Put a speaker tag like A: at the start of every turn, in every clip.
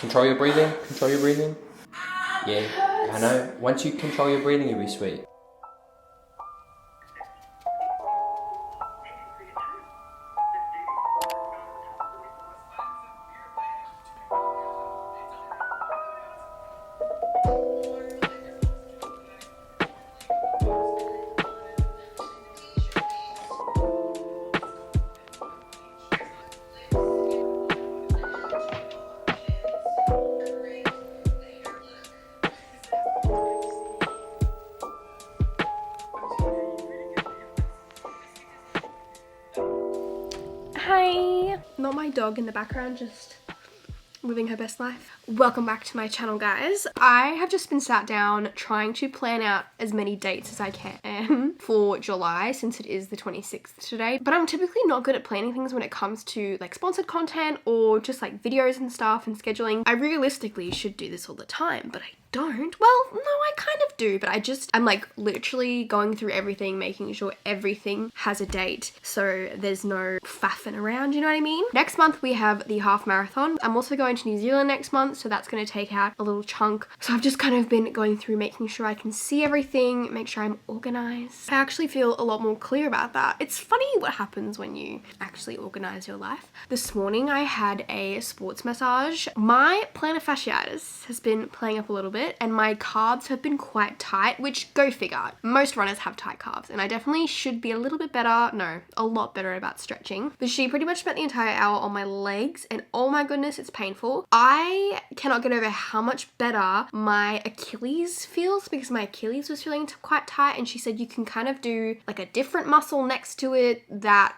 A: Control your breathing. Control your breathing. Yeah, I know. Once you control your breathing, you'll be sweet.
B: Hi! Not my dog in the background, just living her best life. Welcome back to my channel, guys. I have just been sat down trying to plan out as many dates as I can for July, since it is the 26th today. But I'm typically not good at planning things when it comes to like sponsored content or just like videos and stuff and scheduling. I realistically should do this all the time, but I don't. Well, no, I kind of do, but I'm like literally going through everything, making sure everything has a date so there's no faffing around, you know what I mean? Next month we have the half marathon. I'm also going to New Zealand next month, so that's going to take out a little chunk. So I've just kind of been going through making sure I can see everything, make sure I'm organized. I actually feel a lot more clear about that. It's funny what happens when you actually organize your life. This morning I had a sports massage. My plantar fasciitis has been playing up a little bit, and my calves have been quite tight, which go figure. Most runners have tight calves, and I definitely should be a little bit better, no, a lot better about stretching. But she pretty much spent the entire hour on my legs, and oh my goodness, it's painful. I cannot get over how much better my Achilles feels, because my Achilles was feeling quite tight, and she said you can kind of do like a different muscle next to it that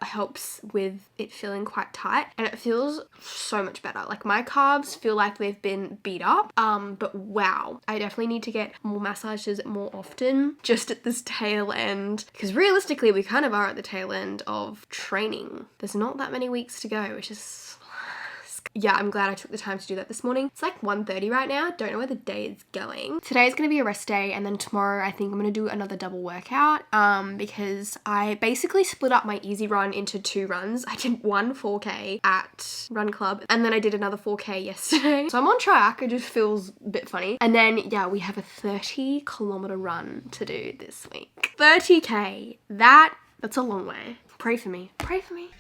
B: helps with it feeling quite tight, and it feels so much better. Like my calves feel like they've been beat up, but wow, I definitely need to get more massages more often, just at this tail end, because realistically we kind of are at the tail end of training. There's not that many weeks to go, which is, yeah, I'm glad I took the time to do that this morning. It's like 1:30 right now. Don't know where the day is going. Today is going to be a rest day, and then tomorrow I think I'm going to do another double workout because I basically split up my easy run into 2 runs. I did one 4K at Run Club, and then I did another 4K yesterday. So I'm on track. It just feels a bit funny. And then, yeah, we have a 30-kilometer run to do this week. 30K. That's a long way. Pray for me. Pray for me.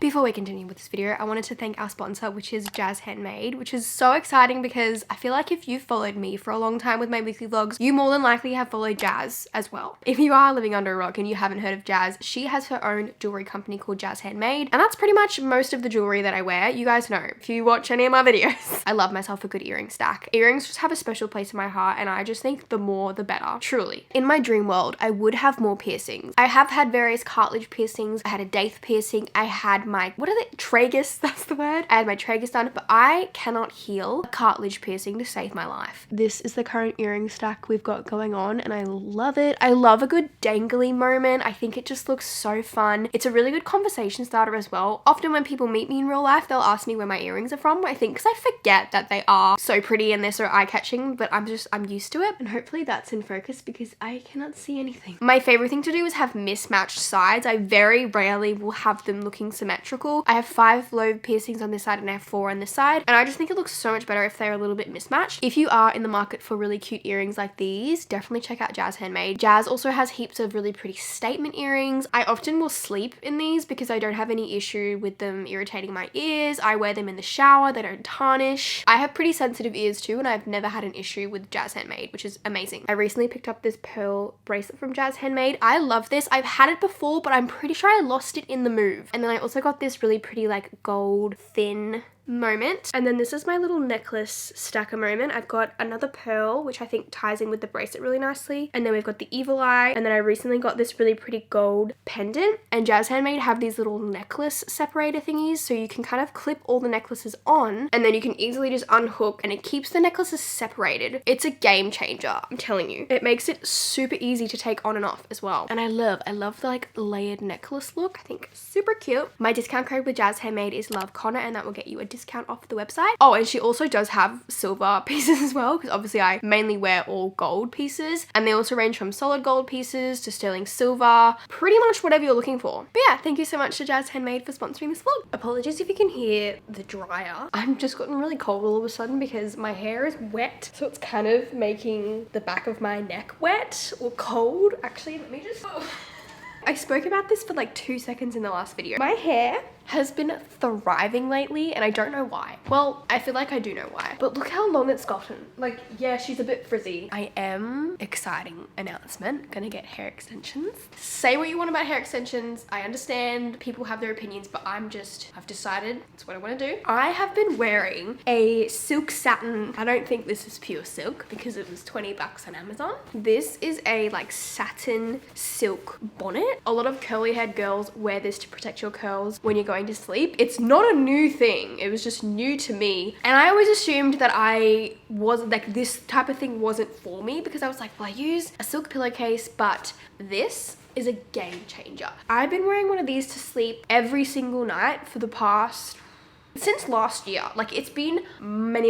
B: Before we continue with this video, I wanted to thank our sponsor, which is Jazz Handmade, which is so exciting because I feel like if you've followed me for a long time with my weekly vlogs, you more than likely have followed Jazz as well. If you are living under a rock and you haven't heard of Jazz, she has her own jewelry company called Jazz Handmade, and that's pretty much most of the jewelry that I wear. You guys know if you watch any of my videos. I love myself a good earring stack. Earrings just have a special place in my heart, and I just think the more the better, truly. In my dream world, I would have more piercings. I have had various cartilage piercings. I had a daith piercing. I had my, what are they? Tragus, that's the word. I had my tragus done, but I cannot heal a cartilage piercing to save my life. This is the current earring stack we've got going on, and I love it. I love a good dangly moment. I think it just looks so fun. It's a really good conversation starter as well. Often when people meet me in real life, they'll ask me where my earrings are from, I think because I forget that they are so pretty and they're so eye-catching, but I'm used to it, and hopefully that's in focus because I cannot see anything. My favorite thing to do is have mismatched sides. I very rarely will have them looking symmetrical. I have 5 lobe piercings on this side and I have 4 on this side, and I just think it looks so much better if they're a little bit mismatched. If you are in the market for really cute earrings like these, definitely check out Jazz Handmade. Jazz also has heaps of really pretty statement earrings. I often will sleep in these because I don't have any issue with them irritating my ears. I wear them in the shower, they don't tarnish. I have pretty sensitive ears too, and I've never had an issue with Jazz Handmade, which is amazing. I recently picked up this pearl bracelet from Jazz Handmade. I love this. I've had it before, but I'm pretty sure I lost it in the move. And then I also got this really pretty like gold thin moment. And then this is my little necklace stacker moment. I've got another pearl, which I think ties in with the bracelet really nicely. And then we've got the evil eye. And then I recently got this really pretty gold pendant. And Jazz Handmade have these little necklace separator thingies, so you can kind of clip all the necklaces on, and then you can easily just unhook, and it keeps the necklaces separated. It's a game changer, I'm telling you. It makes it super easy to take on and off as well. And I love the like layered necklace look. I think super cute. My discount code with Jazz Handmade is LOVECONNOR, and that will get you a discount off the website. Oh, and she also does have silver pieces as well, because obviously I mainly wear all gold pieces, and they also range from solid gold pieces to sterling silver, pretty much whatever you're looking for. But yeah, thank you so much to Jazz Handmade for sponsoring this vlog. Apologies if you can hear the dryer. I'm just gotten really cold all of a sudden because my hair is wet, so it's kind of making the back of my neck wet or cold. Actually, let me just... I spoke about this for like 2 seconds in the last video. My hair has been thriving lately, and I don't know why. Well, I feel like I do know why, but look how long it's gotten. Like, yeah, she's a bit frizzy. I am, exciting announcement, gonna get hair extensions. Say what you want about hair extensions. I understand people have their opinions, but I've decided it's what I want to do. I have been wearing a silk satin, I don't think this is pure silk because it was 20 bucks on Amazon. This is a like satin silk bonnet. A lot of curly haired girls wear this to protect your curls when you're going to sleep. It's not a new thing. It was just new to me. And I always assumed that I wasn't like this type of thing wasn't for me, because I was like, well, I use a silk pillowcase, but this is a game changer. I've been wearing one of these to sleep every single night for the past since last year. Like, it's been many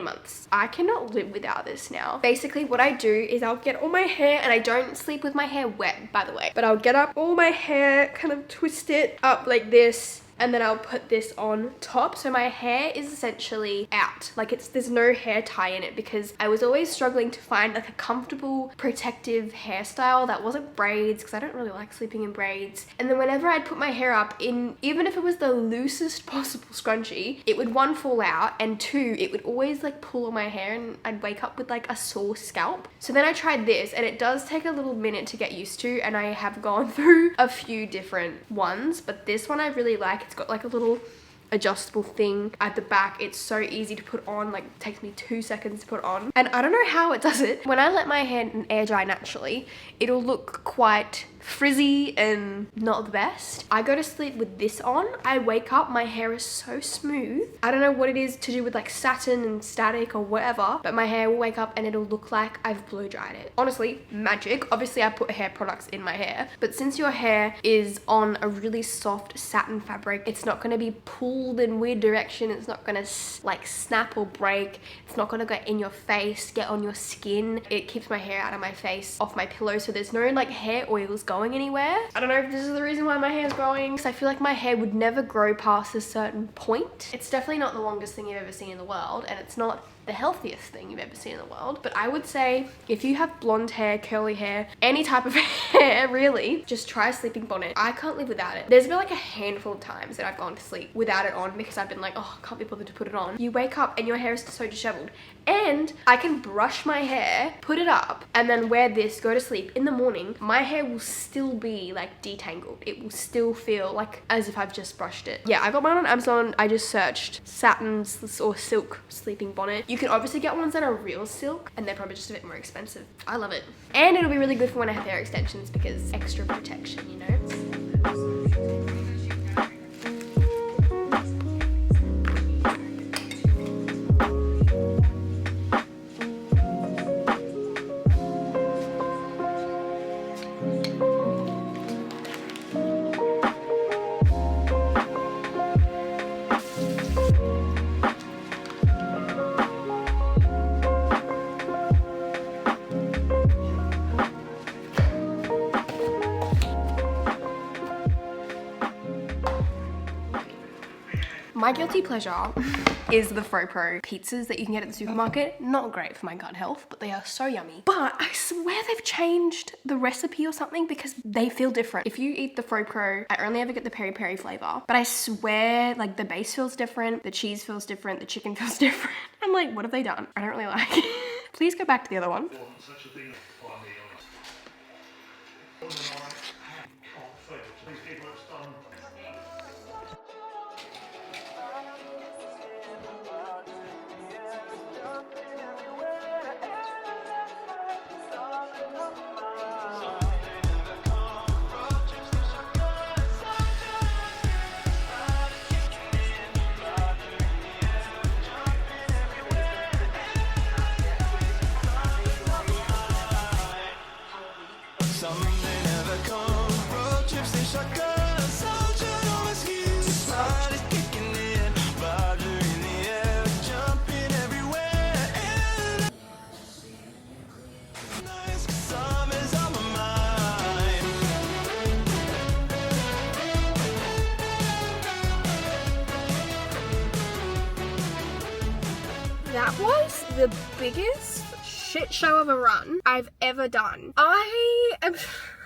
B: months. I cannot live without this now. Basically what I do is I'll get all my hair, and I don't sleep with my hair wet, by the way, but I'll get up all my hair, kind of twist it up like this, and then I'll put this on top. So my hair is essentially out. Like, there's no hair tie in it, because I was always struggling to find like a comfortable protective hairstyle that wasn't braids, because I don't really like sleeping in braids. And then whenever I'd put my hair up in, even if it was the loosest possible scrunchie, it would, one, fall out, and two, it would always like pull on my hair, and I'd wake up with like a sore scalp. So then I tried this, and it does take a little minute to get used to, and I have gone through a few different ones, but this one I really like. It's got like a little adjustable thing at the back. It's so easy to put on, like it takes me 2 seconds to put on, and I don't know how it does it. When I let my hair air dry naturally, it'll look quite frizzy and not the best. I go to sleep with this on. I wake up, my hair is so smooth. I don't know what it is to do with like satin and static or whatever, but my hair will wake up and it'll look like I've blow dried it. Honestly, magic. Obviously I put hair products in my hair, but since your hair is on a really soft satin fabric, it's not going to be pulled in weird direction. It's not going to like snap or break. It's not going to go in your face, get on your skin. It keeps my hair out of my face, off my pillow, so there's no like hair oils going anywhere. I don't know if this is the reason why my hair's growing, because I feel like my hair would never grow past a certain point. It's definitely not the longest thing you've ever seen in the world, and it's not the healthiest thing you've ever seen in the world, but I would say if you have blonde hair, curly hair, any type of hair really, just try a sleeping bonnet. I can't live without it. There's been like a handful of times that I've gone to sleep without it on because I've been like, oh, I can't be bothered to put it on. You wake up and your hair is so disheveled, and I can brush my hair, put it up, and then wear this, go to sleep. In the morning, my hair will still be like detangled. It will still feel like as if I've just brushed it. Yeah, I got mine on Amazon. I just searched satins or silk sleeping bonnet. You can obviously get ones that are real silk, and they're probably just a bit more expensive. I love it. And it'll be really good for when I have hair extensions, because extra protection, you know? My guilty pleasure is the FroPro pizzas that you can get at the supermarket. Not great for my gut health, but they are so yummy. But I swear they've changed the recipe or something, because they feel different. If you eat the FroPro, I only ever get the peri peri flavor, but I swear like the base feels different, the cheese feels different, the chicken feels different. I'm like, what have they done? I don't really like it. Please go back to the other one.
C: Something never
B: That was the biggest shit show of a run I've ever done. I am...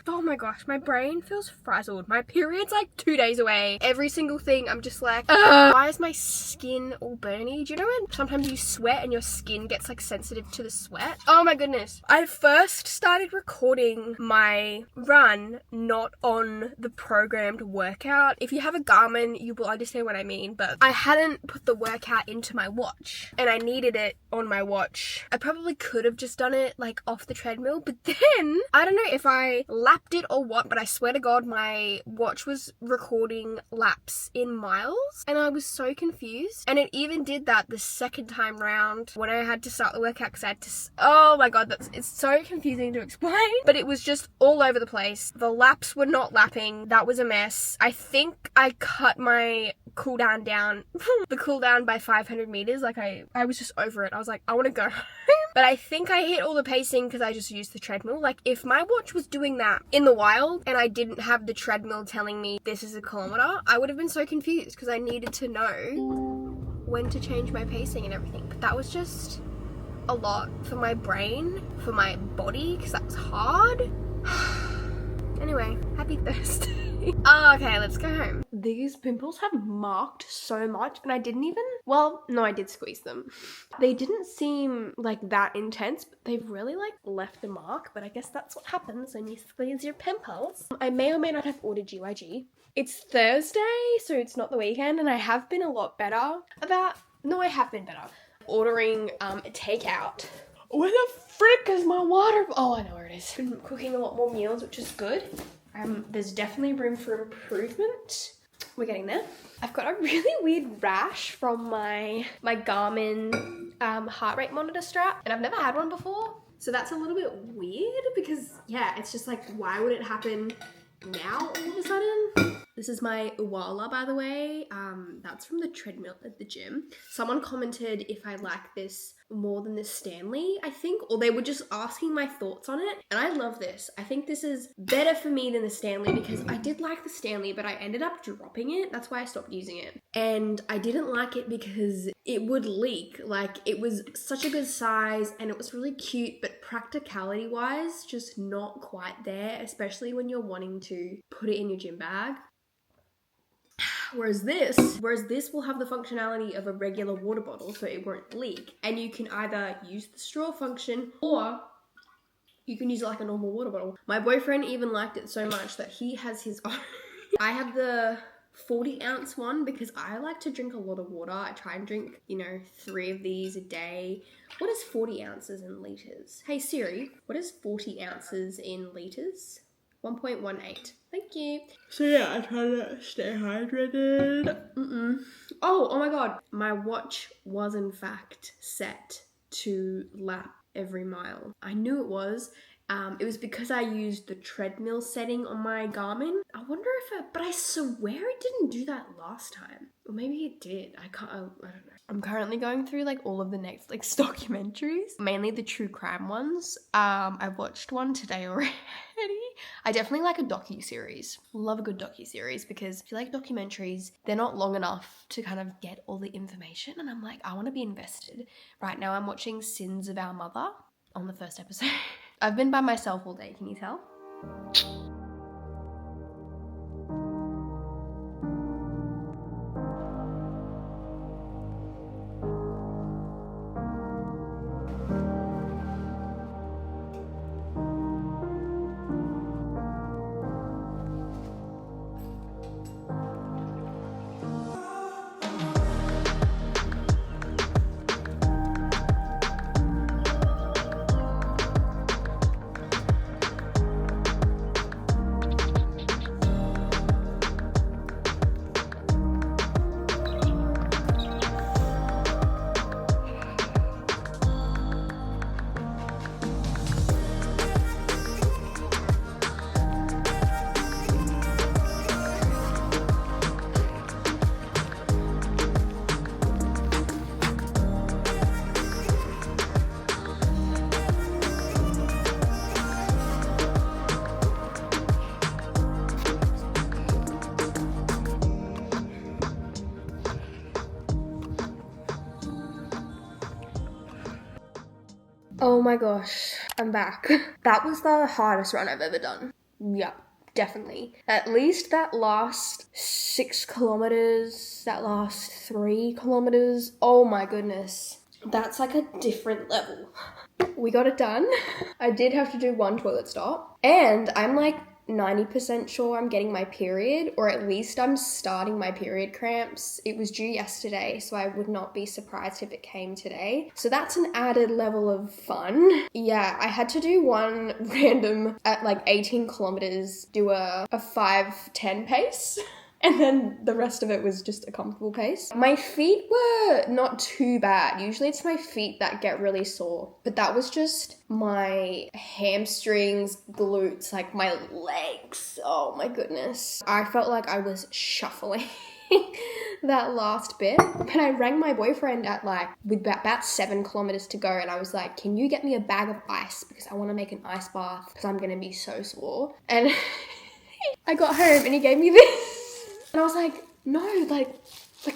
B: Oh my gosh, my brain feels frazzled. My period's like 2 days away. Every single thing, I'm just like, ugh. Why is my skin all burny? Do you know when sometimes you sweat and your skin gets like sensitive to the sweat? Oh my goodness. I first started recording my run not on the programmed workout. If you have a Garmin, you will understand what I mean, but I hadn't put the workout into my watch and I needed it on my watch. I probably could have just done it like off the treadmill, but then I don't know if I lapped it or what, but I swear to God, my watch was recording laps in miles and I was so confused. And it even did that the second time round when I had to start the workout because I had to, oh my God, it's so confusing to explain, but it was just all over the place. The laps were not lapping. That was a mess. I think I cut my cool down the cool down by 500 meters. Like I was just over it. I was like, I want to go home. But I think I hit all the pacing because I just used the treadmill. Like if my watch was doing that in the wild and I didn't have the treadmill telling me this is a kilometer, I would have been so confused because I needed to know when to change my pacing and everything. But that was just a lot for my brain, for my body, because that was hard. Anyway, happy Thursday. Okay, let's go home. These pimples have marked so much and I didn't even, well, no, I did squeeze them. They didn't seem like that intense, but they've really like left a mark, but I guess that's what happens when you squeeze your pimples. I may or may not have ordered GYG. It's Thursday, so it's not the weekend, and I have been a lot better about, no, I have been better ordering takeout. Where the frick is my water? Oh, I know where it is. Been cooking a lot more meals, which is good. There's definitely room for improvement. We're getting there. I've got a really weird rash from my Garmin heart rate monitor strap, and I've never had one before. So that's a little bit weird because, yeah, it's just like, why would it happen now all of a sudden? This is my Uwala, by the way. That's from the treadmill at the gym. Someone commented if I like this more than the Stanley, I think, or they were just asking my thoughts on it. And I love this. I think this is better for me than the Stanley because I did like the Stanley, but I ended up dropping it. That's why I stopped using it. And I didn't like it because it would leak. Like, it was such a good size and it was really cute, but practicality wise, just not quite there, especially when you're wanting to put it in your gym bag. Whereas this will have the functionality of a regular water bottle, so it won't leak. And you can either use the straw function or you can use it like a normal water bottle. My boyfriend even liked it so much that he has his own. I have the 40-ounce one because I like to drink a lot of water. I try and drink, 3 of these a day. What is 40 ounces in liters? Hey Siri, what is 40 ounces in liters? 1.18. Thank you. So yeah, I try to stay hydrated. Oh my God. My watch was in fact set to lap every mile. I knew it was. It was because I used the treadmill setting on my Garmin. I wonder but I swear it didn't do that last time. Or maybe it did. I don't know. I'm currently going through like all of the Netflix documentaries, mainly the true crime ones. I've watched one today already. I definitely like a docu-series. Love a good docu-series because if you like documentaries, they're not long enough to kind of get all the information. And I'm like, I want to be invested. Right now I'm watching Sins of Our Mother on the first episode. I've been by myself all day, can you tell? Oh my gosh, I'm back. That was the hardest run I've ever done. Yep, definitely. At least that last 6 kilometers, that last 3 kilometers. Oh my goodness. That's like a different level. We got it done. I did have to do 1 toilet stop. And I'm like 90% sure I'm getting my period, or at least I'm starting my period cramps. It was due yesterday, so I would not be surprised if it came today. So that's an added level of fun. Yeah, I had to do one random at like 18 kilometers, do a 5:10 pace. And then the rest of it was just a comfortable pace. My feet were not too bad. Usually it's my feet that get really sore. But that was just my hamstrings, glutes, like my legs. Oh my goodness. I felt like I was shuffling that last bit. But I rang my boyfriend at like, with about 7 kilometers to go. And I was like, can you get me a bag of ice? Because I want to make an ice bath because I'm going to be so sore. And I got home and he gave me this. And I was like, no, like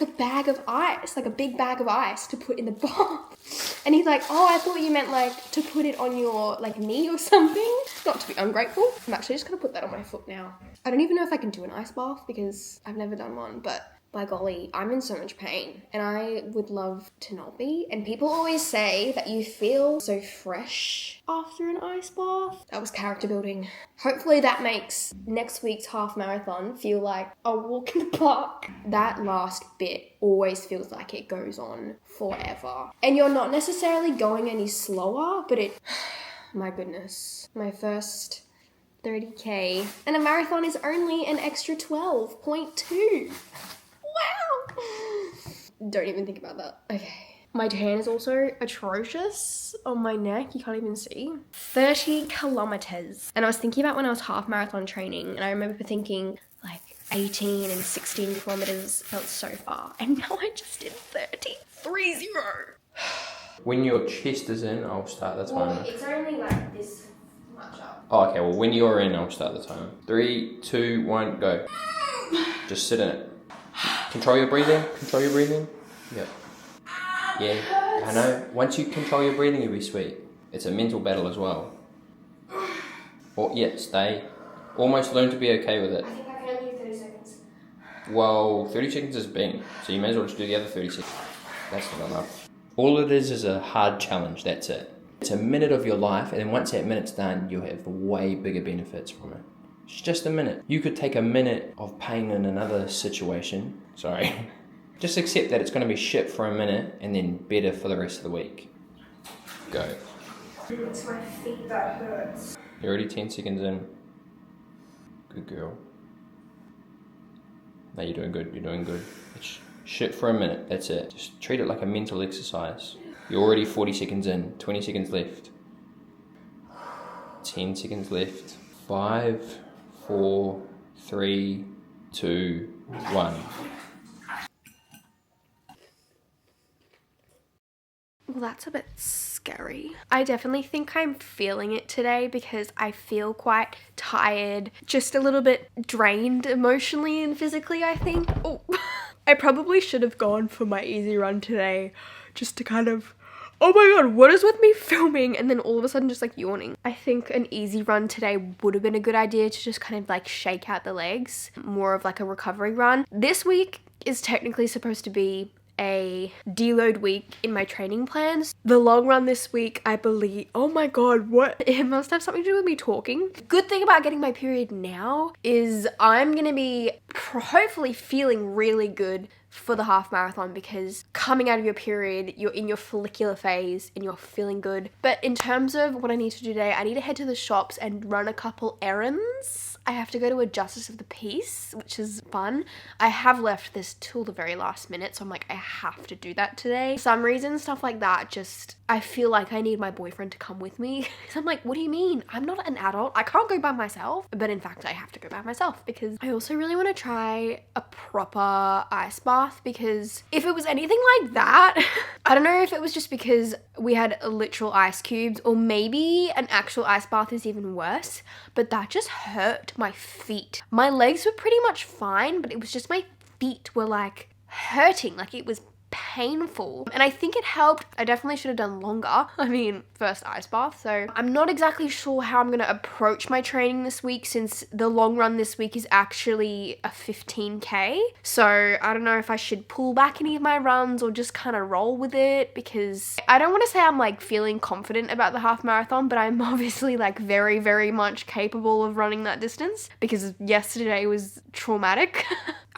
B: a bag of ice, like a big bag of ice to put in the bath. And he's like, oh, I thought you meant like to put it on your like knee or something. Not to be ungrateful. I'm actually just gonna put that on my foot now. I don't even know if I can do an ice bath because I've never done one, but by golly, I'm in so much pain and I would love to not be. And people always say that you feel so fresh after an ice bath. That was character building. Hopefully that makes next week's half marathon feel like a walk in the park. That last bit always feels like it goes on forever. And you're not necessarily going any slower, but it, my goodness, my first 30K. And a marathon is only an extra 12.2. Wow! Don't even think about that. Okay. My tan is also atrocious on my neck. You can't even see. 30 kilometers. And I was thinking about when I was half marathon training, and I remember thinking like 18 and 16 kilometers felt so far. And now I just did 30. 30.
A: When your chest is in, I'll start the timer.
B: Well, it's only like this much up.
A: Oh, okay, well when you're in, I'll start the timer. 3, 2, 1, go. Just sit in it. Control your breathing. Control your breathing. Yep. Yeah, I know. Once you control your breathing, you'll be sweet. It's a mental battle as well. Or yeah, stay. Almost learn to be okay with it.
B: I think I can only do 30 seconds.
A: Well, 30 seconds is been, so you may as well just do the other 30 seconds. That's not enough. All it is a hard challenge. That's it. It's a minute of your life, and then once that minute's done, you'll have way bigger benefits from it. It's just a minute. You could take a minute of pain in another situation. Sorry. Just accept that it's going to be shit for a minute and then better for the rest of the week. Go.
B: It's my feet that hurts.
A: You're already 10 seconds in. Good girl. No, you're doing good. You're doing good. It's shit for a minute. That's it. Just treat it like a mental exercise. You're already 40 seconds in. 20 seconds left. 10 seconds left. 5, 4, 3, 2, 1.
B: Well, that's a bit scary. I definitely think I'm feeling it today because I feel quite tired, just a little bit drained emotionally and physically, I think. Oh, I probably should have gone for my easy run today just to kind of, oh my god, what is with me filming and then all of a sudden just like yawning. I think an easy run today would have been a good idea to just kind of like shake out the legs, more of like a recovery run. This week is technically supposed to be a deload week in my training plans. The long run this week, I believe, oh my god, what? It must have something to do with me talking. Good thing about getting my period now is I'm gonna be hopefully feeling really good for the half marathon because coming out of your period, you're in your follicular phase and you're feeling good. But in terms of what I need to do today, I need to head to the shops and run a couple errands. I have to go to a justice of the peace, which is fun. I have left this till the very last minute, so I'm like, I have to do that today. For some reason, stuff like that, just, I feel like I need my boyfriend to come with me. So I'm like, what do you mean? I'm not an adult. I can't go by myself. But in fact, I have to go by myself because I also really want to try a proper ice bath because if it was anything like that, I don't know if it was just because we had literal ice cubes or maybe an actual ice bath is even worse, but that just hurt my feet. My legs were pretty much fine, but it was just my feet were like hurting, like it was painful. And I think it helped. I definitely should have done longer. I mean, first ice bath. So I'm not exactly sure how I'm going to approach my training this week, since the long run this week is actually a 15K. So I don't know if I should pull back any of my runs or just kind of roll with it, because I don't want to say I'm like feeling confident about the half marathon, but I'm obviously like very, very much capable of running that distance, because yesterday was traumatic.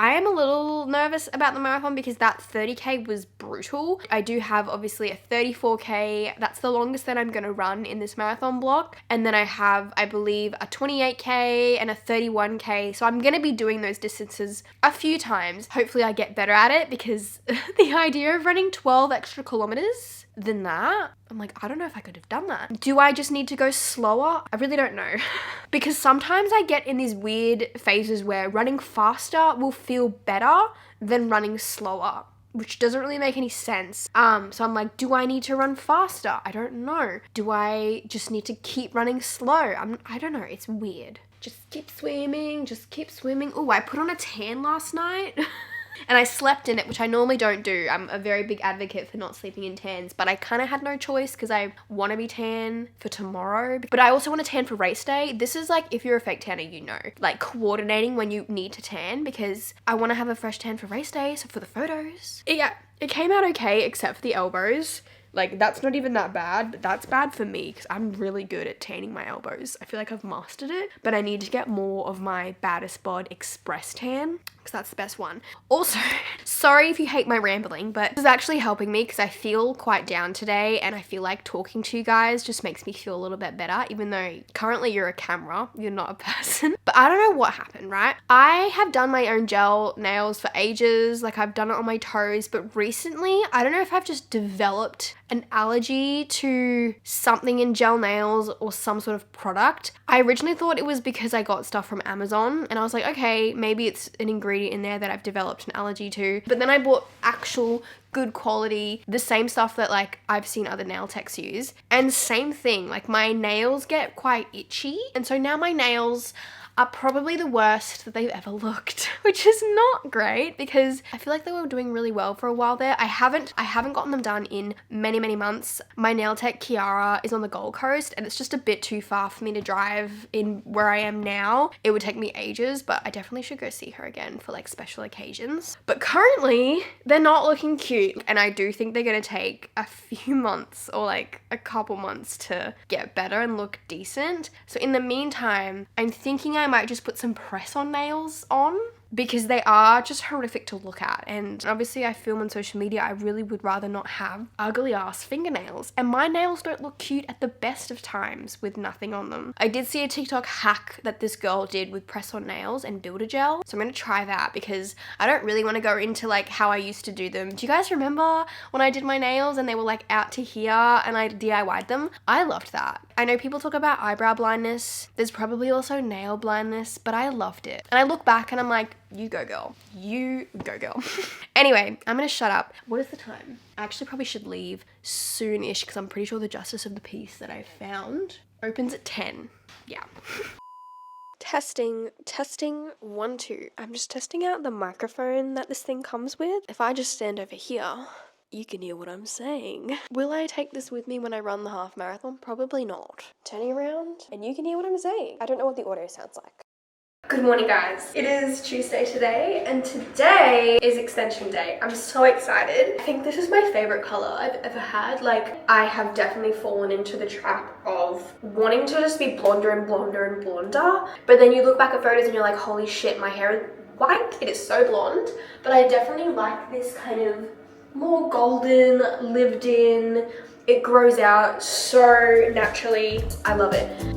B: I am a little nervous about the marathon because that 30K was brutal. I do have obviously a 34K. That's the longest that I'm going to run in this marathon block. And then I have, I believe, a 28K and a 31K. So I'm going to be doing those distances a few times. Hopefully I get better at it, because the idea of running 12 extra kilometers than that, I'm like, I don't know if I could have done that. Do I just need to go slower? I really don't know. Because sometimes I get in these weird phases where running faster will feel better than running slower, which doesn't really make any sense. So I'm like, do I need to run faster? I don't know. Do I just need to keep running slow? I don't know. It's weird. Just keep swimming. Just keep swimming. Oh, I put on a tan last night. And I slept in it, which I normally don't do. I'm a very big advocate for not sleeping in tans, but I kind of had no choice because I want to be tan for tomorrow. But I also want to tan for race day. This is like, if you're a fake tanner, you know, like coordinating when you need to tan, because I want to have a fresh tan for race day, so for the photos. Yeah, it came out okay, except for the elbows. Like, that's not even that bad, but that's bad for me because I'm really good at tanning my elbows. I feel like I've mastered it, but I need to get more of my baddest bod express tan, because that's the best one. Also, sorry if you hate my rambling, but this is actually helping me because I feel quite down today, and I feel like talking to you guys just makes me feel a little bit better, even though currently you're a camera, you're not a person. But I don't know what happened, right? I have done my own gel nails for ages, like I've done it on my toes, but recently, I don't know if I've just developed an allergy to something in gel nails or some sort of product. I originally thought it was because I got stuff from Amazon, and I was like, okay, maybe it's an ingredient in there that I've developed an allergy to. But then I bought actual good quality, the same stuff that like I've seen other nail techs use, and same thing, like my nails get quite itchy, and so now my nails are probably the worst that they've ever looked, which is not great because I feel like they were doing really well for a while there. I haven't gotten them done in many, many months. My nail tech, Kiara, is on the Gold Coast, and it's just a bit too far for me to drive in where I am now. It would take me ages, but I definitely should go see her again for like special occasions. But currently, they're not looking cute, and I do think they're gonna take a few months or like a couple months to get better and look decent. So in the meantime, I'm thinking I might just put some press-on nails on, because they are just horrific to look at, and obviously I film on social media. I really would rather not have ugly ass fingernails, and my nails don't look cute at the best of times with nothing on them. I did see a TikTok hack that this girl did with press-on nails and Build-A-Gel, so I'm gonna try that because I don't really want to go into like how I used to do them. Do you guys remember when I did my nails and they were like out to here and I DIY'd them? I loved that. I know people talk about eyebrow blindness. There's probably also nail blindness, but I loved it. And I look back and I'm like, you go girl. You go girl. Anyway, I'm gonna shut up. What is the time? I actually probably should leave soon-ish because I'm pretty sure the justice of the peace that I found opens at 10. Yeah. Testing, 1, 2. I'm just testing out the microphone that this thing comes with. If I just stand over here, you can hear what I'm saying. Will I take this with me when I run the half marathon? Probably not. Turning around, and you can hear what I'm saying. I don't know what the audio sounds like. Good morning, guys. It is Tuesday today, and today is extension day. I'm so excited. I think this is my favorite color I've ever had. Like, I have definitely fallen into the trap of wanting to just be blonder and blonder and blonder, but then you look back at photos and you're like, holy shit, my hair is white. It is so blonde, but I definitely like this kind of more golden, lived in. It grows out so naturally. I love it.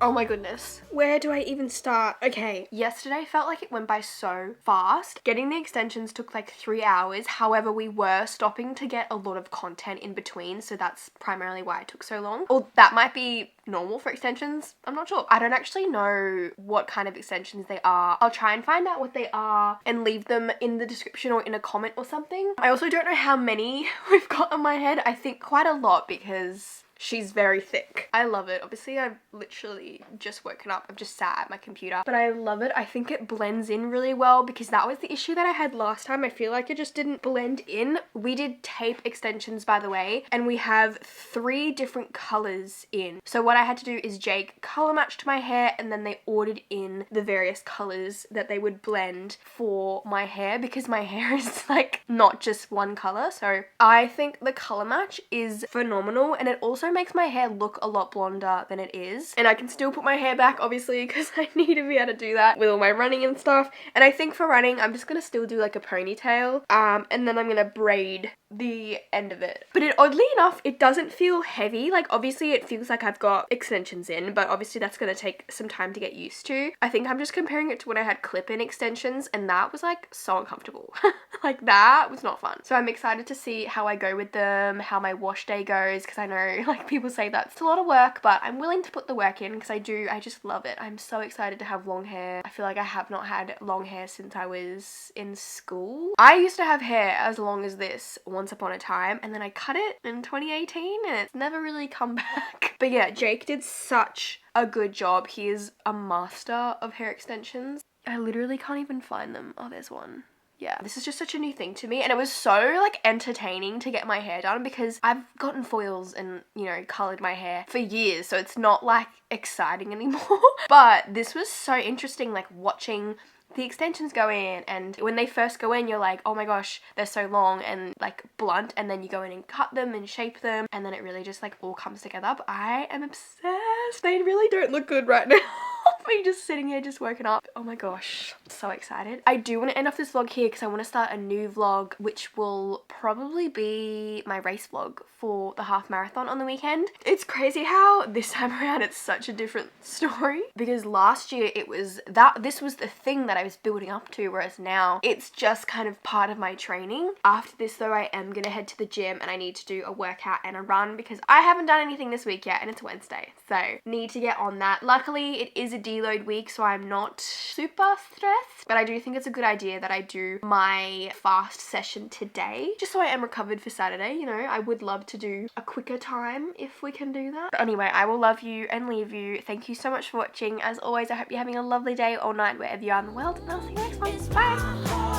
B: Oh my goodness. Where do I even start? Okay, yesterday felt like it went by so fast. Getting the extensions took like 3 hours. However, we were stopping to get a lot of content in between, so that's primarily why it took so long. Or that might be normal for extensions. I'm not sure. I don't actually know what kind of extensions they are. I'll try and find out what they are and leave them in the description or in a comment or something. I also don't know how many we've got on my head. I think quite a lot because she's very thick. I love it. Obviously, I've literally just woken up. I've just sat at my computer, but I love it. I think it blends in really well because that was the issue that I had last time. I feel like it just didn't blend in. We did tape extensions, by the way, and we have 3 different colors in. So what I had to do is Jake color matched my hair, and then they ordered in the various colors that they would blend for my hair because my hair is like not just one color. So I think the color match is phenomenal, and it also makes my hair look a lot blonder than it is. And I can still put my hair back, obviously, because I need to be able to do that with all my running and stuff. And I think for running, I'm just gonna still do like a ponytail, and then I'm gonna braid the end of it. But oddly enough, it doesn't feel heavy. Like, obviously it feels like I've got extensions in, but obviously that's gonna take some time to get used to. I think I'm just comparing it to when I had clip-in extensions, and that was like so uncomfortable. Like, that was not fun. So I'm excited to see how I go with them, how my wash day goes, because I know like people say that's a lot of work, but I'm willing to put the work in because I just love it. I'm so excited to have long hair. I feel like I have not had long hair since I was in school. I used to have hair as long as this once upon a time, and then I cut it in 2018 and it's never really come back. But yeah, Jake did such a good job. He is a master of hair extensions. I literally can't even find them. Oh, there's one. Yeah, this is just such a new thing to me, and it was so like entertaining to get my hair done because I've gotten foils and, you know, colored my hair for years, so it's not like exciting anymore. But this was so interesting, like watching the extensions go in, and when they first go in, you're like, oh my gosh, they're so long and like blunt, and then you go in and cut them and shape them, and then it really just like all comes together. But I am obsessed. They really don't look good right now. Me just sitting here just woken up. Oh my gosh, I'm so excited. I do want to end off this vlog here because I want to start a new vlog, which will probably be my race vlog for the half marathon on the weekend. It's crazy how this time around it's such a different story, because last year it was this was the thing that I was building up to, whereas now it's just kind of part of my training. After this though, I am gonna head to the gym and I need to do a workout and a run because I haven't done anything this week yet, and it's Wednesday, so need to get on that. Luckily it is a deload week, so I'm not super stressed, but I do think it's a good idea that I do my fast session today, just so I am recovered for Saturday. You know, I would love to do a quicker time if we can do that. But anyway, I will love you and leave you. Thank you so much for watching. As always, I hope you're having a lovely day or night wherever you are in the world, and I'll see you next one. Bye!